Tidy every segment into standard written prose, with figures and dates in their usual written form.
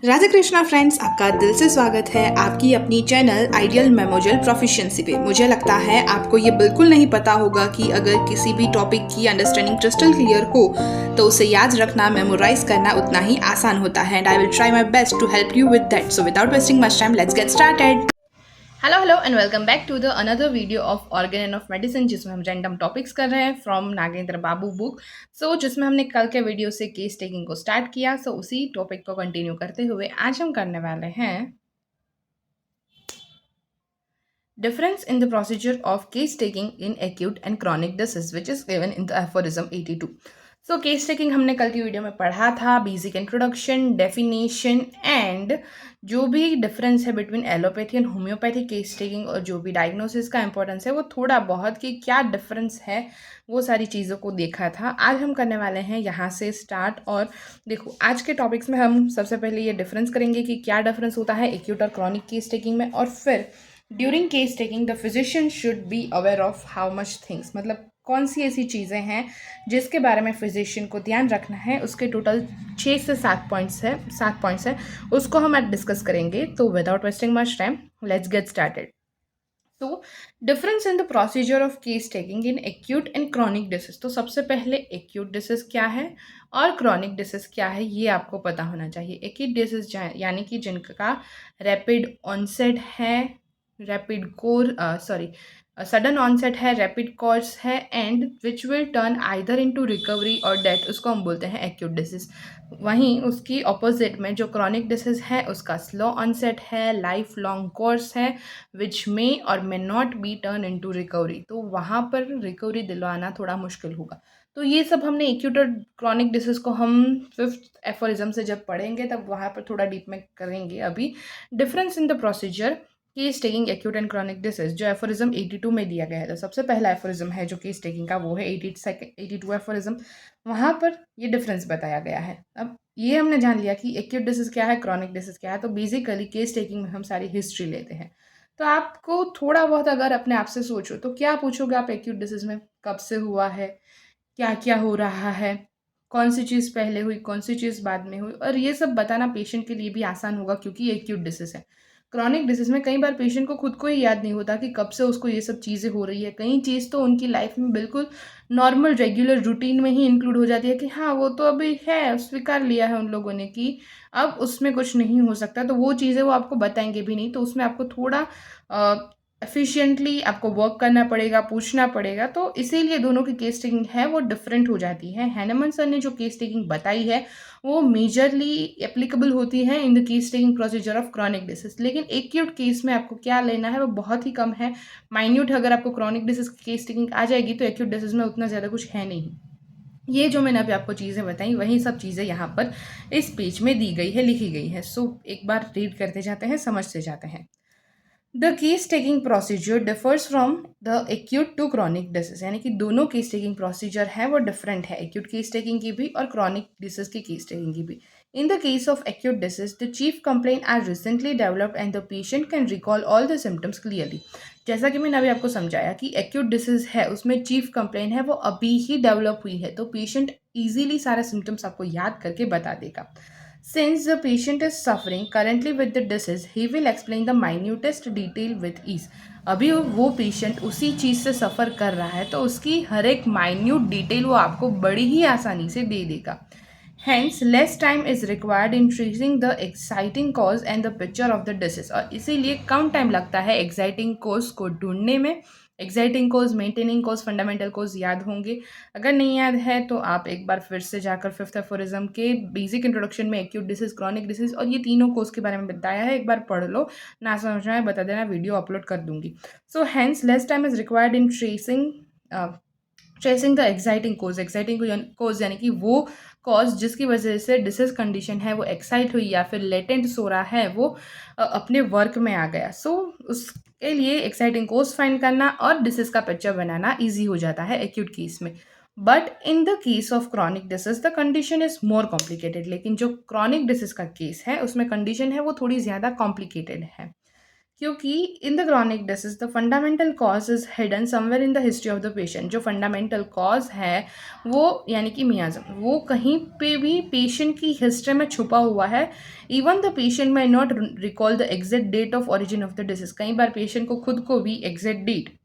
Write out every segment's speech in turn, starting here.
Radhe Krishna friends, आपका दिल से स्वागत है आपकी अपनी चैनल आइडियल मेमोरियल प्रोफिशिएंसी पे। मुझे लगता है आपको ये बिल्कुल नहीं पता होगा कि अगर किसी भी टॉपिक की अंडरस्टैंडिंग क्रिस्टल क्लियर हो तो उसे याद रखना, मेमोराइज करना उतना ही आसान होता है। And I will try my best to help you with that. So without wasting much time, let's get started. Hello and welcome back to the another video of organon of medicine, जिसमें हम random topics कर रहे हैं from Nagendra Babu book. जिसमें हमने कल के video से केस टेकिंग को स्टार्ट किया, उसी टॉपिक को कंटिन्यू करते हुए आज हम करने वाले हैं difference in the procedure of case taking in acute and chronic disease which is given in the aphorism 82। Case taking हमने कल की वीडियो में पढ़ा था, बेसिक इंट्रोडक्शन, डेफिनेशन एंड जो भी डिफरेंस है between allopathy and homeopathy case taking, और जो भी डायग्नोसिस का इंपॉर्टेंस है वो थोड़ा बहुत कि क्या डिफरेंस है, वो सारी चीज़ों को देखा था। आज हम करने वाले हैं यहाँ से स्टार्ट। और देखो, आज के टॉपिक्स में हम सबसे पहले ये डिफरेंस करेंगे कि क्या डिफरेंस होता है एक्यूट और क्रॉनिक केस टेकिंग में, और फिर during case taking the physician should be aware of how much things, मतलब कौन सी ऐसी चीज़ें हैं जिसके बारे में फिजिशियन को ध्यान रखना है। उसके टोटल 6 से 7 पॉइंट्स है, उसको हम आज डिस्कस करेंगे। तो without wasting much time, let's get started. तो difference in the procedure of case taking in acute and chronic disease. तो सबसे पहले एक्यूट डिसीज क्या है और क्रॉनिक डिसीज क्या है, ये आपको पता होना चाहिए। एक्यूट डिसीज यानी कि जिनका रैपिड ऑनसेट है, रैपिड कोर सडन ऑनसेट है, रैपिड कोर्स है and which will turn either into recovery और डेथ, उसको हम बोलते हैं एक्यूट डिसीज। वहीं उसकी ऑपोजिट में जो क्रॉनिक डिसीज है उसका स्लो ऑनसेट है, लाइफ लॉन्ग कोर्स है, विच मे और may not be turn into recovery. तो वहाँ पर रिकवरी दिलवाना थोड़ा मुश्किल होगा। तो ये सब हमने एक्यूट और क्रॉनिक डिसीज को हम 5th एफोरिज्म से जब पढ़ेंगे तब वहाँ पर थोड़ा डीप में करेंगे। अभी difference in the procedure case taking acute and chronic disease जो एफोरिज्म 82 में दिया गया है। तो सबसे पहला एफोरिज्म है जो केस टेकिंग का, वो है 82 एफोरिज्म। वहाँ पर ये डिफरेंस बताया गया है। अब ये हमने जान लिया कि एक्यूट डिसीज क्या है, क्रॉनिक डिसीज क्या है। तो बेसिकली केस टेकिंग में हम सारी हिस्ट्री लेते हैं। तो आपको थोड़ा बहुत अगर अपने आप से सोचो तो क्या पूछोगे आप एक्यूट डिसीज में, कब से हुआ है, क्या क्या हो रहा है, कौन सी चीज़ पहले हुई, कौन सी चीज़ बाद में हुई, और ये सब बताना पेशेंट के लिए भी आसान होगा क्योंकि ये एक्यूट डिसीज है। क्रॉनिक डिसीज में कई बार पेशेंट को खुद को ही याद नहीं होता कि कब से उसको ये सब चीज़ें हो रही है। कई चीज़ तो उनकी लाइफ में बिल्कुल नॉर्मल रेगुलर रूटीन में ही इंक्लूड हो जाती है कि हाँ वो तो अभी है, स्वीकार लिया है उन लोगों ने कि अब उसमें कुछ नहीं हो सकता। तो वो चीज़ें वो आपको बताएंगे भी नहीं। तो उसमें आपको थोड़ा एफिशिएंटली आपको वर्क करना पड़ेगा, पूछना पड़ेगा। तो इसीलिए दोनों की केस टेकिंग है वो डिफरेंट हो जाती है। हैनेमन सर ने जो केस टेकिंग बताई है वो मेजरली एप्लीकेबल होती है इन the case taking procedure of chronic disease. लेकिन एक्यूट केस में आपको क्या लेना है वो बहुत ही कम है, माइन्यूट। अगर आपको क्रॉनिक डिसीज की केस टेकिंग आ जाएगी तो एक्यूट डिसीज में उतना ज़्यादा कुछ है नहीं। ये जो मैंने अभी आपको चीज़ें बताई वही सब चीज़ें यहाँ पर इस पेज में दी गई है, लिखी गई है। एक बार रीड करते जाते हैं, समझते जाते हैं। The case taking procedure differs from the acute to chronic disease, यानी कि दोनों केस टेकिंग प्रोसीजर है वो डिफरेंट है, एक्यूट केस टेकिंग की भी और क्रॉनिक डिसीज की केस टेकिंग की भी। In the case of acute disease the chief complaint are recently developed and the patient can recall all the symptoms clearly. जैसा कि मैंने अभी आपको समझाया कि एक्यूट डिसीज है उसमें चीफ कंप्लेंट है वो अभी ही डेवलप हुई है, तो पेशेंट ईजिली सारे सिम्टम्स आपको याद करके बता देगा। Since the patient is suffering currently with the disease, he will explain the minutest detail with ease. अभी वो पेशेंट उसी चीज़ से सफ़र कर रहा है तो उसकी हर एक माइन्यूट डिटेल वो आपको बड़ी ही आसानी से दे देगा। Hence, less time is required in tracing the exciting cause and the picture of the disease. और इसीलिए कम टाइम लगता है exciting cause को ढूंढने में। एक्साइटिंग कोज, मेंटेनिंग कोज, फंडामेंटल कोज याद होंगे। अगर नहीं याद है तो आप एक बार फिर से जाकर 5th एफोरिज्म के बेसिक इंट्रोडक्शन में एक्यूट डिसीज, क्रॉनिक डिसीज और ये तीनों कोज के बारे में बताया है, एक बार पढ़ लो। ना समझना है बता देना, वीडियो अपलोड कर दूंगी। So hence less time is required in tracing the exciting cause. Exciting cause यानी कि वो कॉज जिसकी वजह से डिसीज कंडीशन है वो एक्साइट हुई या फिर लेटेंट सो रहा है वो अपने वर्क में आ गया। उसके लिए एक्साइटिंग कोज फाइंड करना और डिसीज का पिक्चर बनाना ईजी हो जाता है एक्यूट केस में। But in the case of chronic disease the condition is more complicated. लेकिन जो क्रॉनिक डिसीज का केस है उसमें कंडीशन है वो थोड़ी ज़्यादा कॉम्प्लिकेटेड है। क्योंकि in the chronic disease the fundamental cause is hidden somewhere in the history of the patient. जो फंडामेंटल कॉज है वो यानी कि मियाज्म वो कहीं पे भी पेशेंट की हिस्ट्री में छुपा हुआ है। Even the patient may not recall the exact date of origin of the disease. कई बार पेशेंट को खुद को भी एग्जैक्ट डेट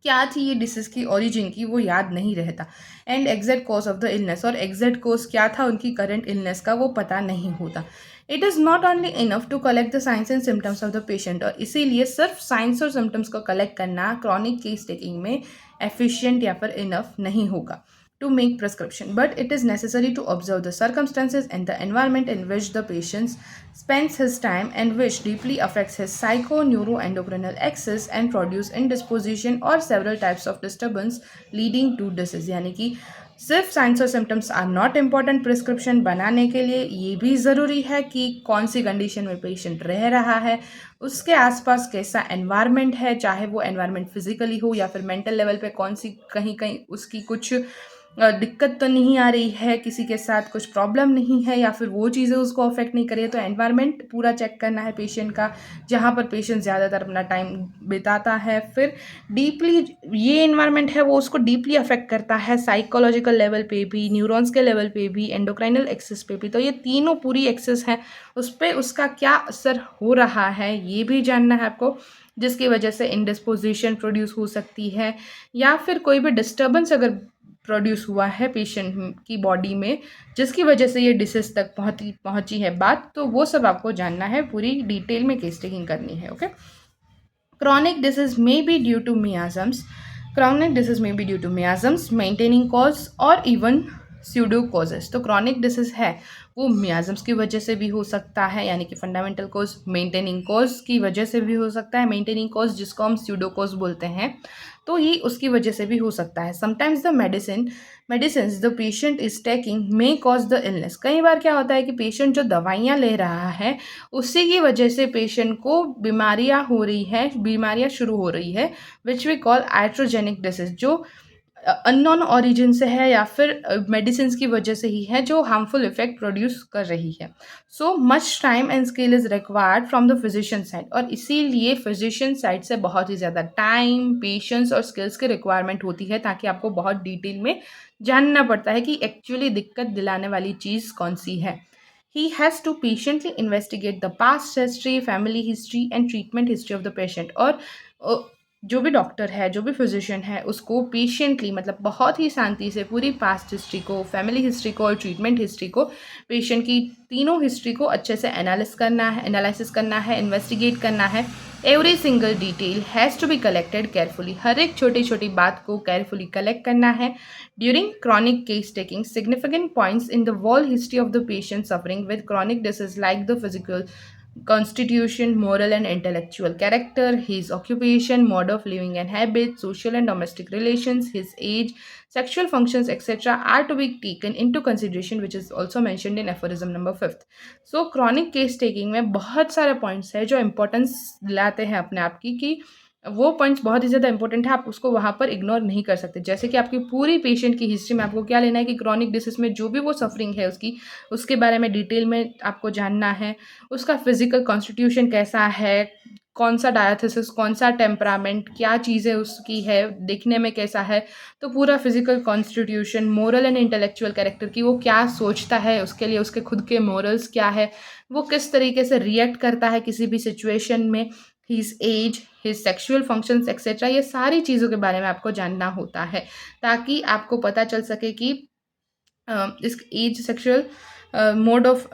क्या थी ये डिसीज की ओरिजिन की वो याद नहीं रहता, and exact cause of the illness और एग्जैक्ट कॉज क्या था उनकी करंट इलनेस का वो पता नहीं होता। It is not only enough to collect the signs and symptoms of the patient, और इसीलिए सिर्फ साइंस और सिम्टम्स को कलेक्ट करना क्रॉनिक केस टेकिंग में एफिशिएंट या फिर इनफ नहीं होगा to make prescription, but it is necessary to observe the circumstances and the environment in which the patient spends his time and which deeply affects his psycho-neuroendocrinal axis and produce indisposition or several types of disturbance leading to disease। यानी कि सिर्फ signs और symptoms are not important prescription बनाने के लिए, ये भी ज़रूरी है कि कौन सी कंडीशन में पेशेंट रह रहा है, उसके आसपास कैसा एनवायरनमेंट है, चाहे वो एनवायरनमेंट फिजिकली हो या फिर मेंटल लेवल पे कौन सी कहीं कहीं उसकी कुछ दिक्कत तो नहीं आ रही है, किसी के साथ कुछ प्रॉब्लम नहीं है या फिर वो चीज़ें उसको अफेक्ट नहीं कर रही है। तो एनवायरनमेंट पूरा चेक करना है पेशेंट का, जहाँ पर पेशेंट ज़्यादातर अपना टाइम बिताता है। फिर डीपली ये एनवायरनमेंट है वो उसको डीपली अफेक्ट करता है साइकोलॉजिकल लेवल पे भी, न्यूरॉन्स के लेवल पे भी, एंडोक्राइनल एक्सिस पे भी। तो ये तीनों पूरी एक्सिस हैं, उस पर उसका क्या असर हो रहा है ये भी जानना है आपको, जिसकी वजह से इंडिस्पोजिशन प्रोड्यूस हो सकती है या फिर कोई भी डिस्टर्बेंस अगर प्रोड्यूस हुआ है पेशेंट की बॉडी में जिसकी वजह से ये डिसीज तक पहुंची है बात, तो वो सब आपको जानना है, पूरी डिटेल में केस टेकिंग करनी है। Okay, chronic disease may be due to miasms, chronic disease may be due to miasms maintaining cause और इवन स्यूडो कॉजेस। तो क्रॉनिक डिसीज है वो मियाजम्स की वजह से भी हो सकता है, यानी कि फंडामेंटल कॉज मेंटेनिंग कॉज की वजह से भी हो सकता है। मेंटेनिंग कॉज जिसको हम स्यूडो कॉज बोलते हैं, तो ये उसकी वजह से भी हो सकता है। Sometimes the medicine the patient is taking may cause the illness. कई बार क्या होता है कि पेशेंट जो दवाइयाँ ले रहा है उसी की वजह से पेशेंट को बीमारियाँ शुरू हो रही है, which we call iatrogenic disease, जो अननोन ऑरिजिन से है या फिर मेडिसिन की वजह से ही है जो हार्मफुल इफेक्ट प्रोड्यूस कर रही है। So much time and skill is required from the physician side, और इसीलिए फिजिशियन साइड से बहुत ही ज़्यादा टाइम, पेशेंस और स्किल्स की रिक्वायरमेंट होती है, ताकि आपको बहुत डिटेल में जानना पड़ता है कि एक्चुअली दिक्कत दिलाने वाली चीज़ कौन सी है। He has to patiently investigate the past history, family history and treatment history of the patient। और जो भी डॉक्टर है, जो भी फिजिशियन है, उसको पेशेंटली मतलब बहुत ही शांति से पूरी पास्ट हिस्ट्री को, फैमिली हिस्ट्री को और ट्रीटमेंट हिस्ट्री को, पेशेंट की तीनों हिस्ट्री को अच्छे से एनालिसिस करना है, इन्वेस्टिगेट करना है। Every single detail has to be collected carefully. हर एक छोटी छोटी बात को केयरफुली कलेक्ट करना है। During chronic case taking significant points in the whole history of the patient suffering with chronic disease like the physical constitution, moral and intellectual character, his occupation, mode of living and habits, social and domestic relations, his age, sexual functions, etc. are to be taken into consideration, which is also mentioned in aphorism number 5th। So chronic case taking में बहुत सारे points है जो importance दिलाते हैं अपने आप की, कि वो पॉइंट्स बहुत ही ज़्यादा इंपॉर्टेंट है, आप उसको वहाँ पर इग्नोर नहीं कर सकते। जैसे कि आपकी पूरी पेशेंट की हिस्ट्री में आपको क्या लेना है कि क्रॉनिक डिसीज में जो भी वो सफरिंग है उसके बारे में डिटेल में आपको जानना है। उसका फिजिकल कॉन्स्टिट्यूशन कैसा है, कौन सा डायथिसिस, कौन सा टेम्परामेंट, क्या चीज़ें उसकी है, दिखने में कैसा है, तो पूरा physical constitution, moral and intellectual character की वो क्या सोचता है, उसके लिए उसके खुद के मोरल्स क्या है, वो किस तरीके से रिएक्ट करता है किसी भी सिचुएशन में, his age, his sexual functions etcetera, ये सारी चीज़ों के बारे में आपको जानना होता है, ताकि आपको पता चल सके कि इस age, sexual mode of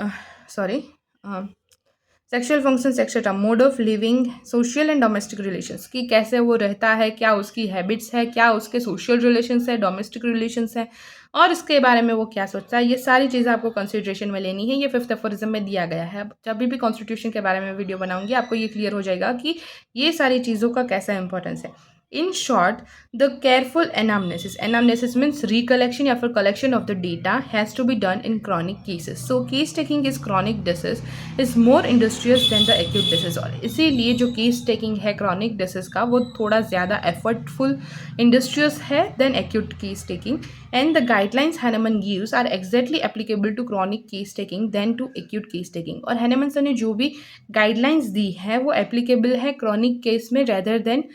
sexual functions etcetera, mode of living, social and domestic relations, कि कैसे वो रहता है, क्या उसकी हैबिट्स है, क्या उसके सोशल रिलेशंस है, डोमेस्टिक रिलेशंस है, और इसके बारे में वो क्या सोचता है। ये सारी चीज़ें आपको कंसिडरेशन में लेनी है। ये 5th एफोरिज्म में दिया गया है। अब जब भी कॉन्स्टिट्यूशन के बारे में वीडियो बनाऊंगी आपको ये क्लियर हो जाएगा कि ये सारी चीज़ों का कैसा इंपॉर्टेंस है। In short, the careful anamnesis means recollection या फिर collection of the data has to be done in chronic cases. So case taking is chronic disease is more industrious than the acute disease. और इसीलिए जो case taking है chronic disease का वो थोड़ा ज़्यादा effortful industrious है than acute case taking. And the guidelines Hahnemann gives are exactly applicable to chronic case taking than to acute case taking. और Hahnemann सर ने जो भी guidelines दी है वो applicable है chronic case में rather than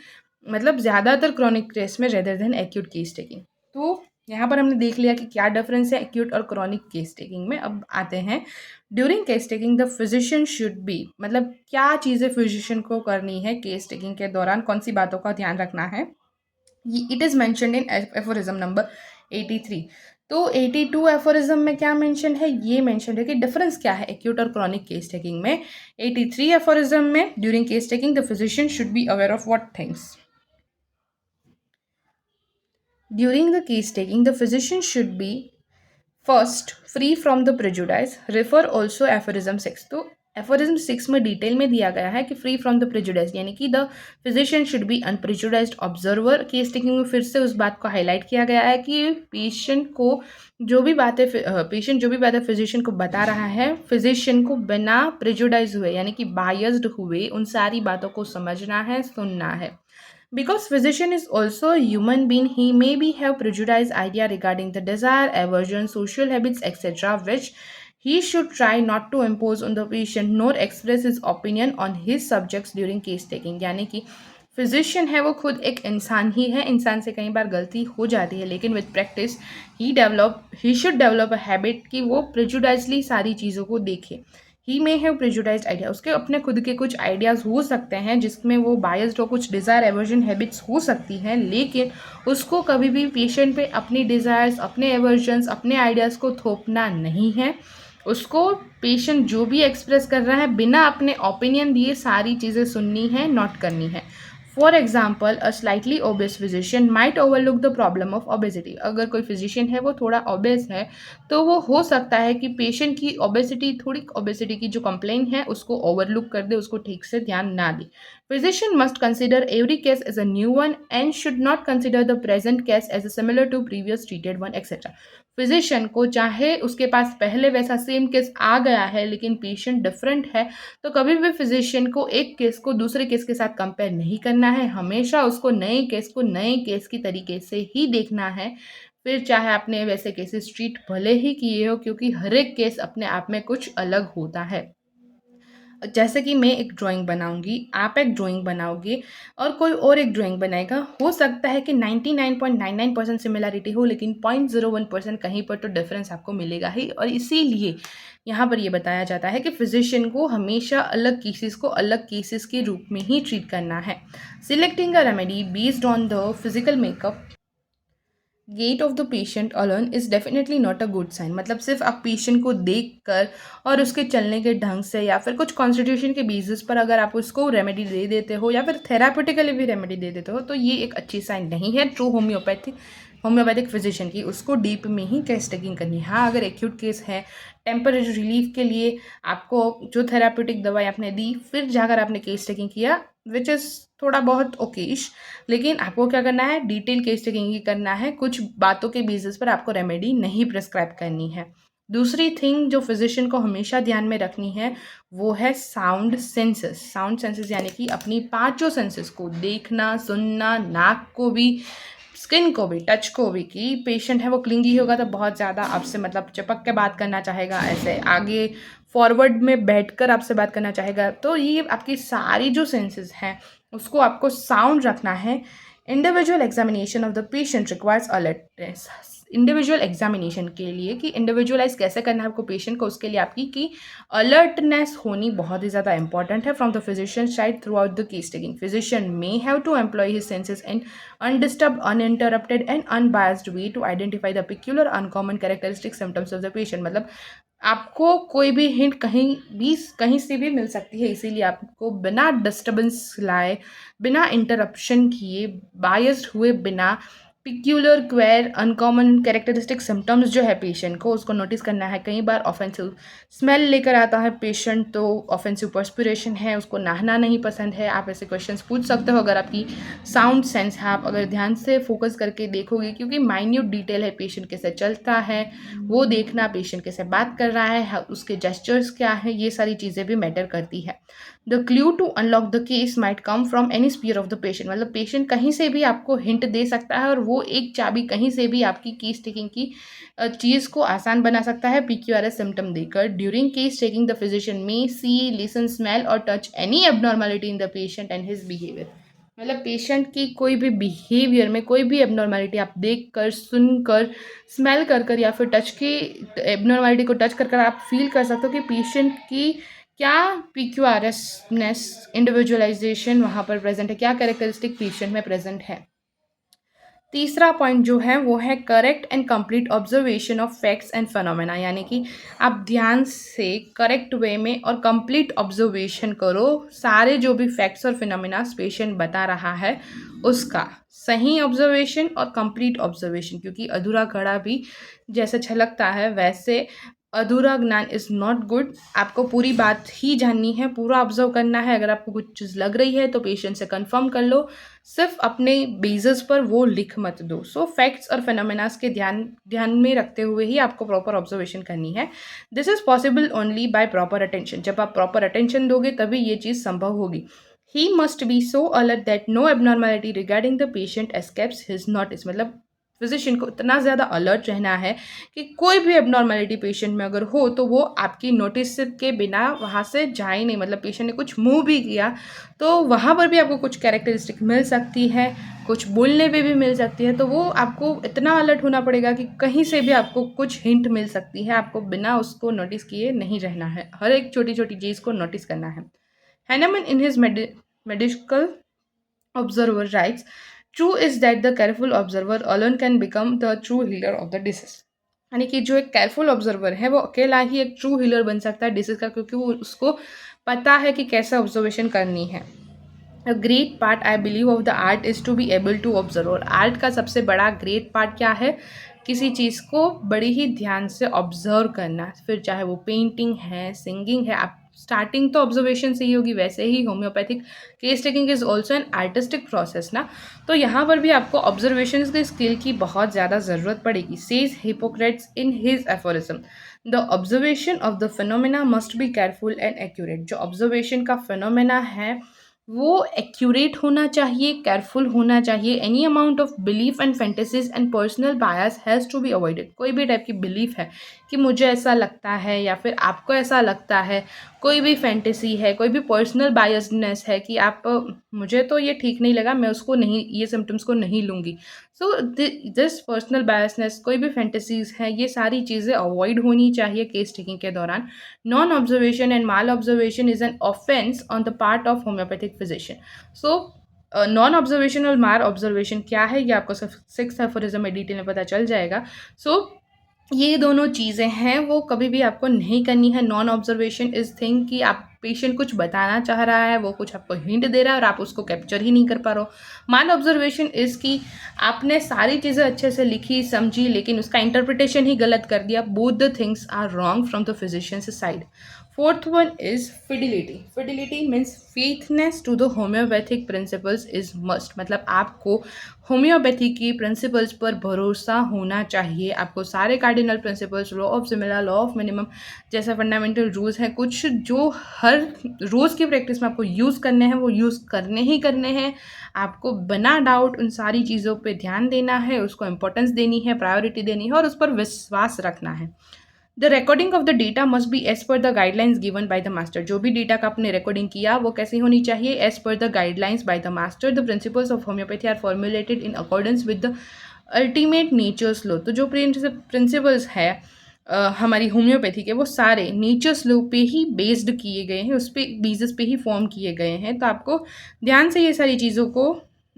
मतलब ज़्यादातर क्रॉनिक केस में rather than acute case taking. तो यहाँ पर हमने देख लिया कि क्या डिफरेंस है एक्यूट और क्रॉनिक केस टेकिंग में. अब आते हैं during case taking the physician should B, मतलब क्या चीज़ें फिजिशियन को करनी है केस टेकिंग के दौरान, कौन सी बातों का ध्यान रखना है. It is mentioned in aphorism number 83. तो 82 एफोरिज्म में क्या मेंशन है, ये मेंशन है कि डिफरेंस क्या है एक्यूट और क्रॉनिक केस टेकिंग में. 83 एफोरिज्म में during case taking the physician should be aware of what things. During the case taking, the physician should be first free from the prejudice. Refer also aphorism 6. तो aphorism 6 में detail में दिया गया है कि free from the prejudice यानी कि the physician should be unprejudiced observer. Case taking में फिर से उस बात को हाईलाइट किया गया है कि पेशेंट जो भी बातें फिजिशियन को बता रहा है, फिजिशियन को बिना प्रेजुडाइज हुए यानी कि बायस्ड हुए उन सारी बातों को समझना है, सुनना है. Because physician is also a human being, he may be have prejudiced idea regarding the desire, aversion, social habits, etc., which he should try not to impose on the patient nor express his opinion on his subjects during case taking. यानी कि physician है वो खुद एक इंसान ही है, इंसान से कई बार गलती हो जाती है, लेकिन with practice he should develop a habit कि वो प्रेजुडाइजली सारी चीज़ों को देखे. ही मे हैव प्रेजुडाइज्ड आइडिया, उसके अपने खुद के कुछ आइडियाज़ हो सकते हैं जिसमें वो बायस्ड हो, कुछ डिज़ायर एवर्जन हैबिट्स हो सकती हैं, लेकिन उसको कभी भी पेशेंट पे अपनी डिज़ायर्स, अपने एवर्जन्स, अपने आइडियाज़ को थोपना नहीं है. उसको पेशेंट जो भी एक्सप्रेस कर रहा है बिना अपने ओपिनियन दिए सारी चीज़ें सुननी है, नोट करनी है. For example a slightly obese physician might overlook the problem of obesity. अगर कोई फिजिशियन है वो थोड़ा ओबेस है तो वो हो सकता है कि पेशेंट की ओबेसिटी की जो कंप्लेन है उसको ओवरलुक कर दे, उसको ठीक से ध्यान ना दे. Physician must consider every case as a new one and should not consider the present case as a similar to previous treated one etcetera. Physician को चाहे उसके पास पहले वैसा सेम केस आ गया है लेकिन पेशेंट डिफरेंट है, तो कभी भी फिजिशियन को एक केस को दूसरे केस के साथ कंपेयर नहीं करना है. हमेशा उसको नए केस की तरीके से ही देखना है, फिर चाहे आपने वैसे केसेस ट्रीट भले ही किए हो, क्योंकि हर एक केस अपने आप में कुछ अलग होता है. जैसे कि मैं एक ड्राइंग बनाऊंगी, आप एक ड्राइंग बनाओगे और कोई और एक ड्राइंग बनाएगा, हो सकता है कि 99.99% सिमिलरिटी हो लेकिन 0.01% कहीं पर तो डिफरेंस आपको मिलेगा ही. और इसीलिए यहाँ पर ये बताया जाता है कि फिजिशियन को हमेशा अलग केसेस के रूप में ही ट्रीट करना है. Selecting a remedy based on the physical makeup गेट of the patient alone is definitely not a good sign. मतलब सिर्फ आप पेशेंट को देख कर और उसके चलने के ढंग से या फिर कुछ कॉन्स्टिट्यूशन के बेसिस पर अगर आप उसको रेमेडी दे देते हो या फिर थेरापेटिकली भी रेमेडी दे देते हो तो ये एक अच्छी साइन नहीं है. ट्रू होम्योपैथिक फिजिशियन की उसको डीप में ही केस टेकिंग करनी है. हाँ, अगर एक्यूट केस है, टेम्पररी रिलीफ के लिए आपको जो थेरापेटिक दवाई आपने दी फिर जाकर आपने केस टेकिंग किया, विच इज़ थोड़ा बहुत ओकेश, लेकिन आपको क्या करना है, डिटेल केस टेकिंग ही करना है. कुछ बातों के बेसिस पर आपको रेमेडी नहीं प्रिस्क्राइब करनी है. दूसरी थिंग जो फिजिशियन को हमेशा ध्यान में रखनी है वो है साउंड सेंसेस यानी कि अपनी पांचों सेंसेस को देखना, सुनना, नाक को भी, स्किन को भी, टच को भी. कि पेशेंट है वो क्लिंगी होगा तो बहुत ज़्यादा आपसे मतलब चिपक के बात करना चाहेगा, ऐसे आगे फॉरवर्ड में बैठकर आपसे बात करना चाहेगा. तो ये आपकी सारी जो सेंसेस हैं उसको आपको साउंड रखना है. Individual examination of the patient requires alertness. Individual examination के लिए कि इंडिविजुअलाइज कैसे करना है आपको पेशेंट को, उसके लिए आपकी की अलर्टनेस होनी बहुत ही ज़्यादा इंपॉर्टेंट है from the physician side throughout the case taking. Physician may have to employ his senses in undisturbed, uninterrupted and unbiased way to identify the peculiar uncommon characteristic symptoms of the patient. मतलब आपको कोई भी hint कहीं से भी मिल सकती है, इसीलिए आपको बिना डिस्टर्बेंस लाए, बिना इंटरप्शन किए, बायस्ड हुए बिना पिक्यूलर क्वेर अनकॉमन कैरेक्टरिस्टिक सिम्टम्स जो है पेशेंट को उसको नोटिस करना है। कई बार ऑफेंसिव स्मेल लेकर आता है पेशेंट, तो ऑफेंसिव पर्स्पिरेशन है, उसको नहाना नहीं पसंद है। आप ऐसे क्वेश्चंस पूछ सकते हो अगर आपकी साउंड सेंस है, आप अगर ध्यान से फोकस करके देखोगे, क्योंकि माइन्यूट डिटेल है, पेशेंट कैसे चलता है वो देखना, पेशेंट कैसे बात कर रहा है, उसके जेस्चर्स क्या है, ये सारी चीज़ें भी मैटर करती है। The clue to unlock the case might come from any sphere of the patient, मतलब पेशेंट कहीं से भी आपको हिंट दे सकता है और वो एक चाबी कहीं से भी आपकी केस टेकिंग की चीज़ को आसान बना सकता है PQRS सिम्टम देकर। During case taking the physician may see, listen, smell और touch any abnormality in the patient and his behaviour, मतलब पेशेंट की कोई भी बिहेवियर में कोई भी एबनॉर्मलिटी आप देख कर, सुन कर, स्मेल कर कर या फिर टच की एबनॉर्मलिटी को टच कर कर आप फील कर सकते हो कि पेशेंट की क्या PQRSनेस, इंडिविजुअलाइजेशन वहाँ पर प्रेजेंट है, क्या कैरेक्टरिस्टिक पेशेंट में प्रेजेंट है। तीसरा पॉइंट जो है वो है correct and complete observation of facts and phenomena, यानी कि आप ध्यान से करेक्ट वे में और कंप्लीट ऑब्जर्वेशन करो, सारे जो भी फैक्ट्स और फिनोमेना पेशेंट बता रहा है उसका सही ऑब्जर्वेशन और कंप्लीट ऑब्जर्वेशन, क्योंकि अधूरा घड़ा भी जैसे छलकता है वैसे अधूरा ज्ञान इज़ नॉट गुड। आपको पूरी बात ही जाननी है, पूरा ऑब्जर्व करना है। अगर आपको कुछ चीज़ लग रही है तो पेशेंट से कंफर्म कर लो, सिर्फ अपने बेसिस पर वो लिख मत दो। सो फैक्ट्स और फिनोमेनास के ध्यान में रखते हुए ही आपको प्रॉपर ऑब्जर्वेशन करनी है। This is possible only by proper attention, जब आप प्रॉपर अटेंशन दोगे तभी ये चीज़ संभव होगी। He must be so alert that no abnormality regarding the patient escapes his notice, मतलब फिजिशियन को इतना ज़्यादा अलर्ट रहना है कि कोई भी एबनॉर्मलिटी पेशेंट में अगर हो तो वो आपकी नोटिस के बिना वहाँ से जाए नहीं, मतलब पेशेंट ने कुछ मूव भी किया तो वहाँ पर भी आपको कुछ कैरेक्टरिस्टिक मिल सकती है, कुछ बोलने पे भी मिल सकती है, तो वो आपको इतना अलर्ट होना पड़ेगा कि कहीं से भी आपको कुछ हिंट मिल सकती है, आपको बिना उसको नोटिस किए नहीं रहना है, हर एक छोटी छोटी चीज़ को नोटिस करना है। Hahnemann in his medical observer writes, true is that the careful observer alone can become the true healer of the disease, यानी कि जो एक केयरफुल ऑब्जर्वर है वो अकेला ही एक ट्रू हीलर बन सकता है डिसीज का, क्योंकि वो उसको पता है कि कैसे ऑब्जर्वेशन करनी है। A great part I believe of the art is to be able to observe, और आर्ट का सबसे बड़ा ग्रेट पार्ट क्या है, किसी चीज़ को बड़ी ही ध्यान से ऑब्जर्व करना, फिर चाहे वो पेंटिंग है, सिंगिंग है। आप स्टार्टिंग तो ऑब्जर्वेशन से ही होगी, वैसे ही homoeopathic case taking is also an artistic process ना, तो यहाँ पर भी आपको ऑब्जर्वेशन की स्किल की बहुत ज़्यादा ज़रूरत पड़ेगी। Says Hippocrates in his aphorism, the observation of the phenomena must be careful and accurate, जो ऑब्जर्वेशन का फिनोमेना है वो एक्यूरेट होना चाहिए, केयरफुल होना चाहिए। Any amount of belief and fantasies and personal bias has to be avoided, कोई भी टाइप की बिलीफ है कि मुझे ऐसा लगता है या फिर आपको ऐसा लगता है, कोई भी फैंटेसी है, कोई भी पर्सनल बायसनेस है कि आप मुझे तो ये ठीक नहीं लगा, मैं उसको नहीं, ये सिम्टम्स को नहीं लूँगी। सो दिस पर्सनल बायसनेस, कोई भी फैंटेसीज हैं, ये सारी चीज़ें अवॉइड होनी चाहिए केस टेकिंग के दौरान। Non observation and mall observation is an offence on the part of homeopathic physician. So non observation और मार ऑब्जर्वेशन क्या है ये आपको सिक्स एफोरिज्म में डिटेल में पता चल जाएगा। सो ये दोनों चीज़ें हैं वो कभी भी आपको नहीं करनी है। नॉन ऑब्जर्वेशन इज थिंग कि आप पेशेंट कुछ बताना चाह रहा है, वो कुछ आपको हिंट दे रहा है और आप उसको कैप्चर ही नहीं कर पा रहे हो। माल ऑब्जर्वेशन इज़ कि आपने सारी चीज़ें अच्छे से लिखी समझी लेकिन उसका इंटरप्रिटेशन ही गलत कर दिया। Both the things are wrong from the physician's side. Fourth one is fidelity. Fidelity means faithness to the homoeopathic principles is must, मतलब आपको होम्योपैथी की प्रिंसिपल्स पर भरोसा होना चाहिए। आपको सारे cardinal principles, law of similar, law of minimum जैसे फंडामेंटल रूल्स हैं, कुछ जो हर रोज़ की प्रैक्टिस में आपको यूज़ करने हैं वो यूज़ करने ही करने हैं। आपको बिना डाउट उन सारी चीज़ों पे ध्यान देना है, उसको इम्पोर्टेंस देनी है, प्रायोरिटी देनी है और उस पर विश्वास रखना है। The recording of the data must be as per the guidelines given by the master, जो भी डेटा का आपने रिकॉर्डिंग किया वो कैसी होनी चाहिए, as per the guidelines by the master. The principles of homoeopathy are formulated in accordance with the ultimate nature's law, तो जो प्रिंसिपल्स है हमारी होम्योपैथी के वो सारे नेचर्स लॉ पे ही बेस्ड किए गए हैं, उस पे बेसिस पे ही फॉर्म किए गए हैं। तो आपको ध्यान से ये सारी चीज़ों को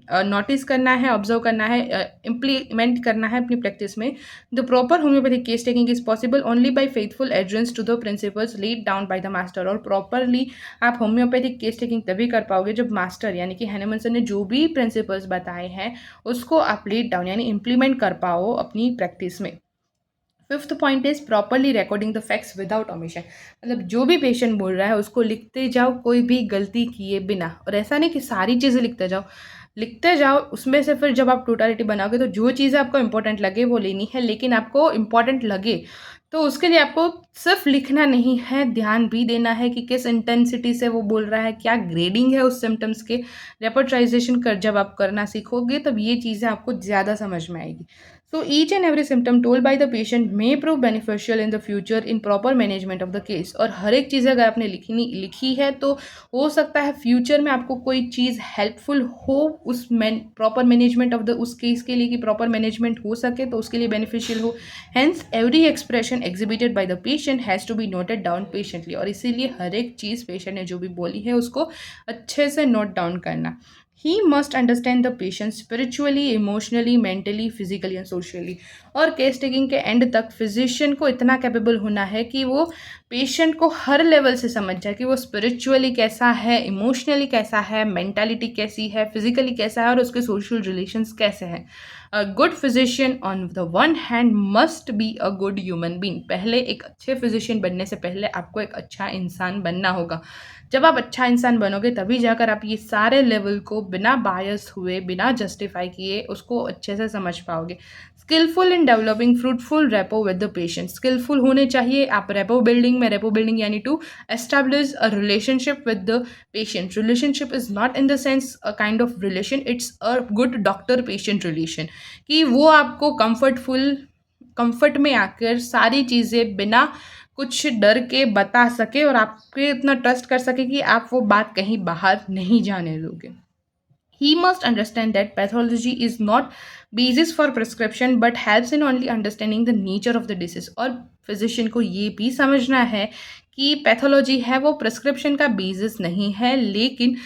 नोटिस करना है, ऑब्जर्व करना है, इम्प्लीमेंट करना है अपनी प्रैक्टिस में। The proper homoeopathic case taking is possible only by faithful adherence to the principles laid down by the master. और प्रॉपरली आप होम्योपैथिक केस टेकिंग तभी कर पाओगे जब मास्टर यानी कि हैनेमन सर ने जो भी प्रिंसिपल्स बताए हैं उसको आप लेड डाउन यानी इम्प्लीमेंट कर पाओ अपनी प्रैक्टिस में। Fifth point is properly recording the facts without omission. मतलब जो भी पेशेंट बोल रहा है उसको लिखते जाओ, कोई भी गलती किए बिना। और ऐसा नहीं कि सारी चीज़ें लिखते जाओ उसमें से फिर जब आप टोटलिटी बनाओगे तो जो चीज़ें आपको इंपॉर्टेंट लगे वो लेनी है, लेकिन आपको इंपॉर्टेंट लगे तो उसके लिए आपको सिर्फ लिखना नहीं है, ध्यान भी देना है कि किस इंटेंसिटी से वो बोल रहा है, क्या ग्रेडिंग है उस सिम्टम्स के। रेपर्टाइजेशन कर जब आप करना सीखोगे तब ये चीज़ें आपको ज़्यादा समझ में आएगी। So each and every symptom told by the patient may prove beneficial in the future in proper management of the case। और हर एक चीज़ अगर आपने लिखी है तो हो सकता है फ्यूचर में आपको कोई चीज़ हेल्पफुल हो उस प्रॉपर मैनेजमेंट ऑफ द उस केस के लिए, कि प्रॉपर मैनेजमेंट हो सके तो उसके लिए बेनिफिशियल हो। Hence every expression exhibited by the patient has to be noted down patiently. और इसीलिए हर एक चीज़ पेशेंट ने जो भी बोली है उसको अच्छे से नोट डाउन करना। He must understand the patient spiritually, emotionally, mentally, physically and socially। और केस टेकिंग के एंड तक फिजिशियन को इतना कैपेबल होना है कि वो पेशेंट को हर लेवल से समझ जाए कि वो स्पिरिचुअली कैसा है, इमोशनली कैसा है, मेंटालिटी कैसी है, फिजिकली कैसा है और उसके सोशल रिलेशंस कैसे हैं। A good physician on the one hand must be a good human being. पहले एक अच्छे फिजिशियन बनने से पहले आपको एक अच्छा इंसान बनना होगा। जब आप अच्छा इंसान बनोगे तभी जाकर आप ये सारे लेवल को बिना बायस हुए, बिना जस्टिफाई किए उसको अच्छे से समझ पाओगे। Skilful in developing fruitful rapport with the patient. Skilful होने चाहिए आप रेपो बिल्डिंग यानी to establish a relationship with the patient. Relationship is not in the sense a kind of relation, it's a good doctor patient relation, कि वो आपको comfort में आकर सारी चीज़ें बिना कुछ डर के बता सके और आपके इतना ट्रस्ट कर सके कि आप वो बात कहीं बाहर नहीं जाने दोगे। He must understand that pathology is not basis for prescription but helps in only understanding the nature of the disease। और फिजिशियन को ये भी समझना है कि पैथोलॉजी है वो प्रिस्क्रिप्शन का बेसिस नहीं है, लेकिन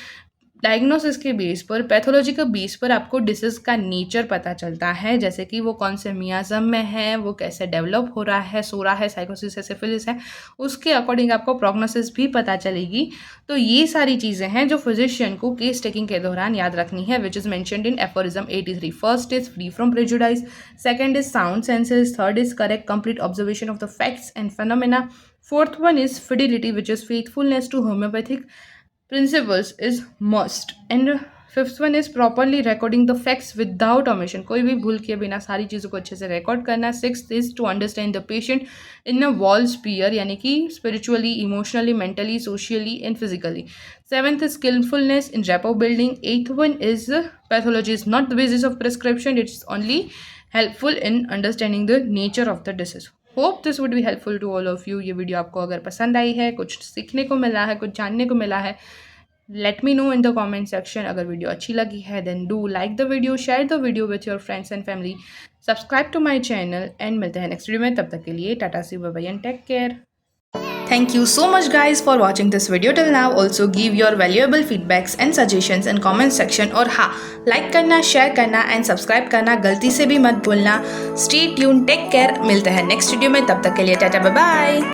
डायग्नोसिस के बेस पर, पैथोलॉजी के बेस पर आपको डिसीज़ का नेचर पता चलता है, जैसे कि वो कौन से मियाज़म में है, वो कैसे डेवलप हो रहा है, सोरा है, साइकोसिस है, सिफिलिस है, उसके अकॉर्डिंग आपको प्रोग्नोसिस भी पता चलेगी। तो ये सारी चीज़ें हैं जो फिजिशियन को केस टेकिंग के दौरान याद रखनी है, which is mentioned in aphorism 83। First is free from prejudice, second is sound senses, third is correct complete observation of the facts and phenomena, fourth one is fidelity which is faithfulness to homoeopathic principles is must, and fifth one is properly recording the facts without omission. कोई भी भूल किए बिना सारी चीज़ों को अच्छे से रिकॉर्ड करना। Sixth is to understand the patient in a whole sphere, यानी कि spiritually, emotionally, mentally, socially and physically. Seventh is skillfulness in rapport building. Eighth one is pathology is not the basis of prescription, it's only helpful in understanding the nature of the disease. Hope this would be helpful to all of you. ये video आपको अगर पसंद आई है, कुछ सीखने को मिला है, कुछ जानने को मिला है, let me know in the comment section. अगर वीडियो अच्छी लगी है then do like the video, share the video with your friends and family, subscribe to my channel and मिलते हैं नेक्स्ट वीडियो में। तब तक के लिए tata see bye bye and take care. Thank you so much guys for watching this video till now. Also give your valuable feedbacks and suggestions in comment section। और हाँ, like करना, share करना and subscribe करना गलती से भी मत भूलना। Stay tuned, टेक केयर, मिलते हैं नेक्स्ट वीडियो में, तब तक के लिए टाटा बाय बाय।